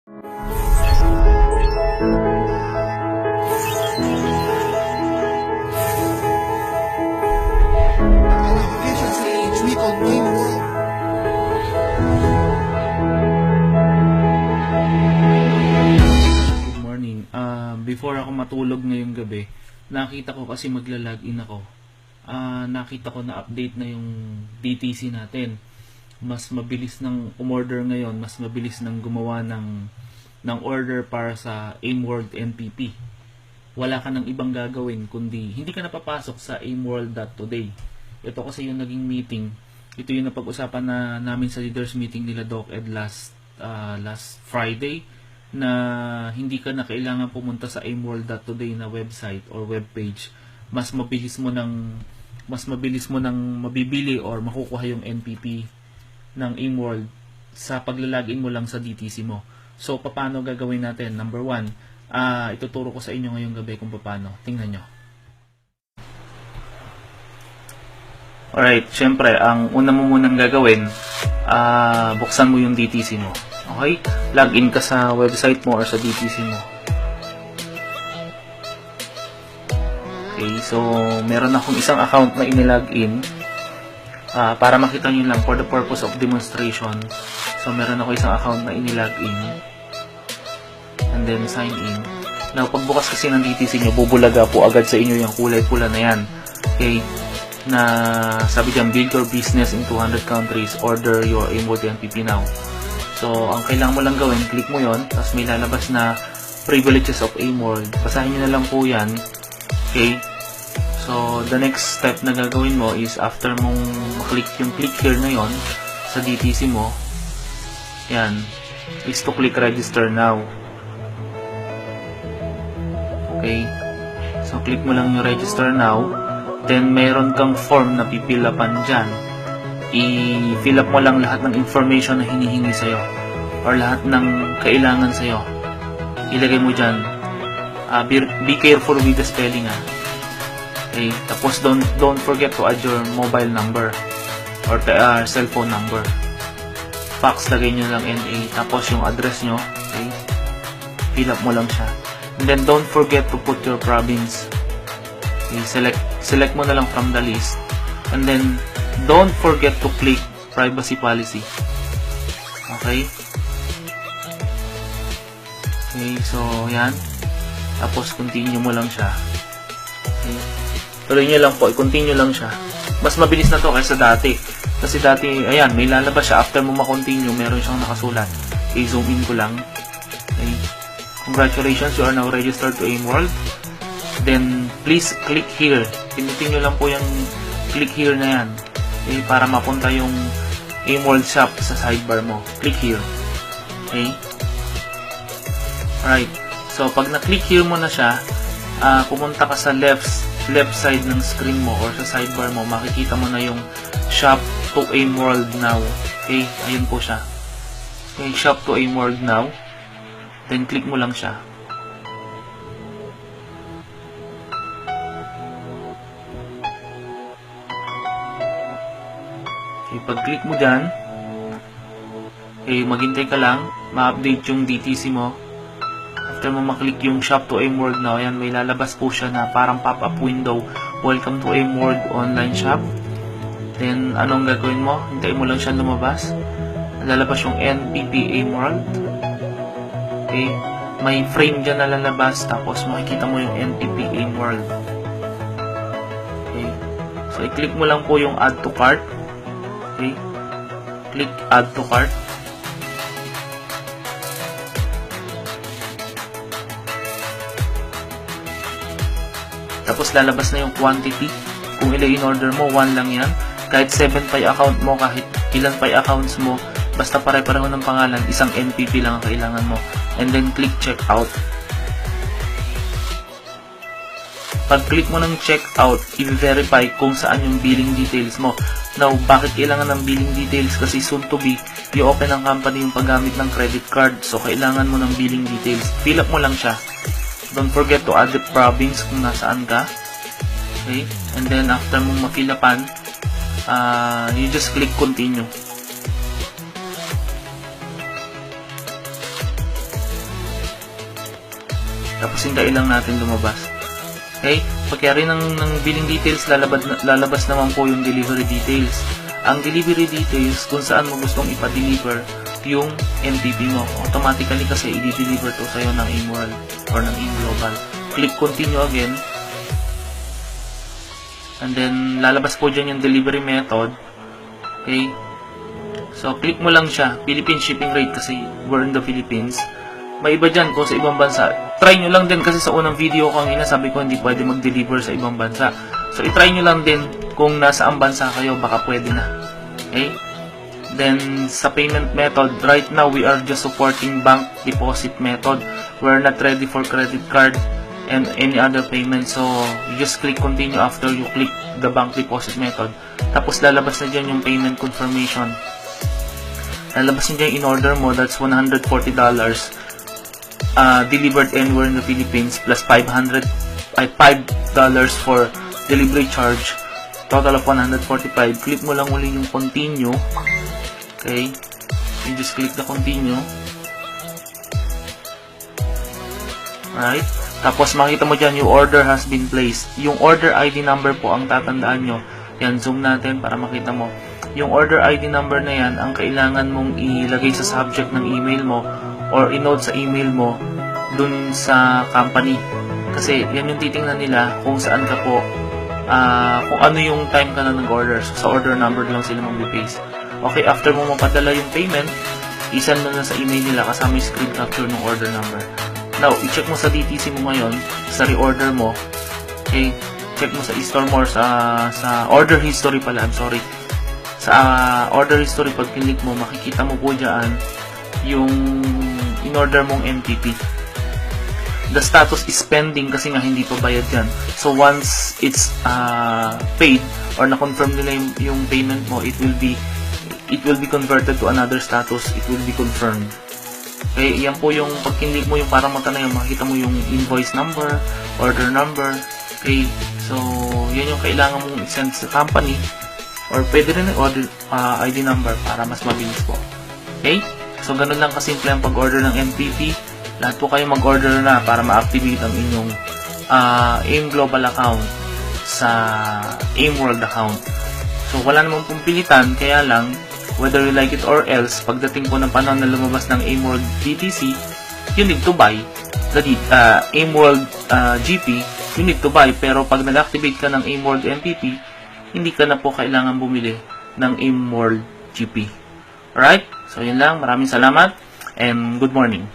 Application sa HV contains. Good morning. Before ako matulog ngayong gabi, nakita ko kasi magla-login ako. Nakita ko na update na yung DTC natin. Mas mabilis ng umorder ngayon, mas mabilis ng gumawa ng order para sa AimWorld NPP. Wala ka ng ibang gagawin kundi hindi ka napapasok sa aimworld.today. Ito kasi yung naging meeting. Ito yung napag-usapan na namin sa leaders meeting nila DocEd last Friday, na hindi ka na kailangan pumunta sa aimworld.today na website or webpage. Mas mabilis mo nang mabibili or makukuha yung NPP ng AimWorld sa paglalagin mo lang sa DTC mo. So, paano gagawin natin? Number 1, ituturo ko sa inyo ngayong gabi kung paano. Tingnan nyo. Alright, syempre, ang una mo munang gagawin, buksan mo yung DTC mo. Okay? Login ka sa website mo or sa DTC mo. Okay, so meron akong isang account na inilogin para makita nyo lang for the purpose of demonstration. So meron ako isang account na inilogin and then sign in. Now, pagbukas kasi ng DTC nyo, bubulaga po agad sa inyo yung kulay pula na yan. Okay? Na sabi dyan, build your business in 200 countries, order your AimWorld NPP now. So, ang kailangan mo lang gawin, click mo yon, tapos may lalabas na privileges of AimWorld. Basahin nyo na lang po yan. Okay? So, the next step na gagawin mo is after mong maklik yung click here na yon sa DTC mo, yan, is to click register now. Okay? So, click mo lang yung register now. Then, meron kang form na pipilapan dyan. I-fill up mo lang lahat ng information na hinihingi sa'yo or lahat ng kailangan sa'yo. Ilagay mo dyan. Be careful with the spelling, Okay? Tapos, don't forget to add your mobile number or cellphone number. Fax, lagay nyo lang NA. Tapos, yung address nyo. Okay? Fill up mo lang siya. And then, don't forget to put your province. Select mo na lang from the list, and then don't forget to click privacy policy. Okay, so yan, tapos continue mo lang siya. Okay, tuloy nyo lang po, i-continue lang siya. Mas mabilis na to kaysa dati, kasi dati, ayan, may lalabas siya after mo ma-continue, meron siyang nakasulat. I-zoom in ko lang. Okay, congratulations, you are now registered to AimWorld. Then, please click here. Pinutin nyo lang po yung click here na yan. Okay, para mapunta yung AimWorld shop sa sidebar mo. Click here. Okay? Alright. So, pag na-click here mo na siya, pumunta ka sa left side ng screen mo or sa sidebar mo, makikita mo na yung shop to AimWorld now. Okay? Ayun po siya. Okay, shop to AimWorld now. Then, click mo lang siya. Pag-click mo dyan, maghintay ka lang, ma-update yung DTC mo. After mo maklik yung shop to AimWorld now, ayan, may lalabas po siya na parang pop-up window. Welcome to AimWorld online shop. Then, anong gagawin mo? Hintayin mo lang siya lumabas. Lalabas yung NPP AimWorld. Okay, may frame dyan na lalabas, tapos makikita mo yung NPP AimWorld. Okay, so i-click mo lang po yung add to cart. Okay, click add to cart. Tapos lalabas na yung quantity. Kung ilan in-order mo, 1 lang yan. Kahit 7 pa yung account mo, kahit ilan pa yung accounts mo, basta pare-pareho ng pangalan, isang NPP lang ang kailangan mo. And then click checkout. Pag-click mo ng checkout, i-verify kung saan yung billing details mo. Now, bakit kailangan ng billing details? Kasi soon to be, i-open ng company yung paggamit ng credit card. So, kailangan mo ng billing details. Fill up mo lang siya. Don't forget to add the province kung nasaan ka. Okay? And then, after mong ma-fill upan, you just click continue. Tapos hintayin lang natin lumabas. Okay? Pagkari ng billing details, lalabas naman po yung delivery details. Ang delivery details, kung saan mo gustong ipa-deliver yung MPP mo. Automatically kasi i-deliver to sa'yo ng AIMWorld or ng AIMGlobal. Click continue again. And then, lalabas po dyan yung delivery method. Okay? So, click mo lang siya. Philippine shipping rate kasi we're in the Philippines. May iba dyan kung sa ibang bansa. Try nyo lang din kasi sa unang video ko kanina sabi ko hindi pwede mag-deliver sa ibang bansa. So, itry nyo lang din kung nasa ang bansa kayo, baka pwede na. Okay? Then, sa payment method, right now we are just supporting bank deposit method. We're not ready for credit card and any other payment. So, you just click continue after you click the bank deposit method. Tapos, lalabas na dyan yung payment confirmation. Lalabas na dyan in order mo, that's $140. Delivered anywhere in the Philippines plus $5 for delivery charge. Total of 145. Click mo lang uli yung continue. Okay? You just click the continue. Right? Tapos makita mo dyan yung order has been placed. Yung order ID number po ang tatandaan nyo. Yan, zoom natin para makita mo. Yung order ID number na yan, ang kailangan mong ilagay sa subject ng email mo or i-note sa email mo dun sa company. Kasi yan yung titingnan nila kung saan ka po kung ano yung time ka na nag-order. So, sa order number lang sila mag-paste. Okay, after mo mapadala yung payment, isend mo na sa email nila kasama yung screen capture ng order number. Now, i-check mo sa DTC mo ngayon, sa reorder mo. Okay, check mo sa e-store mo or sa order history pala, I'm sorry. Sa order history, pag click mo, makikita mo po dyan yung in-order mong MPP. The status is pending kasi nga hindi pa bayad yan. So, once it's paid or na-confirm nila yung payment mo, it will be converted to another status. It will be confirmed. Okay, yan po yung pag click mo yung parang mata na yun, makikita mo yung invoice number, order number. Okay, so, yan yung kailangan mong i-send sa company or pwede rin yung order ID number para mas mabilis po. Okay, so ganun lang kasimple ang pag-order ng MPP. Lahat po kayo mag-order na para ma-activate ang inyong AIMGlobal account sa AIMWorld account. So, wala namang pong pilitan, kaya lang, whether you like it or else, pagdating po ng panahon na lumabas ng AIMWorld DTC, you need to buy the AIMWorld GP, you need to buy. Pero pag nag-activate ka ng AIMWorld MPP, hindi ka na po kailangan bumili ng AIMWorld GP. Alright? So, yun lang. Maraming salamat and good morning.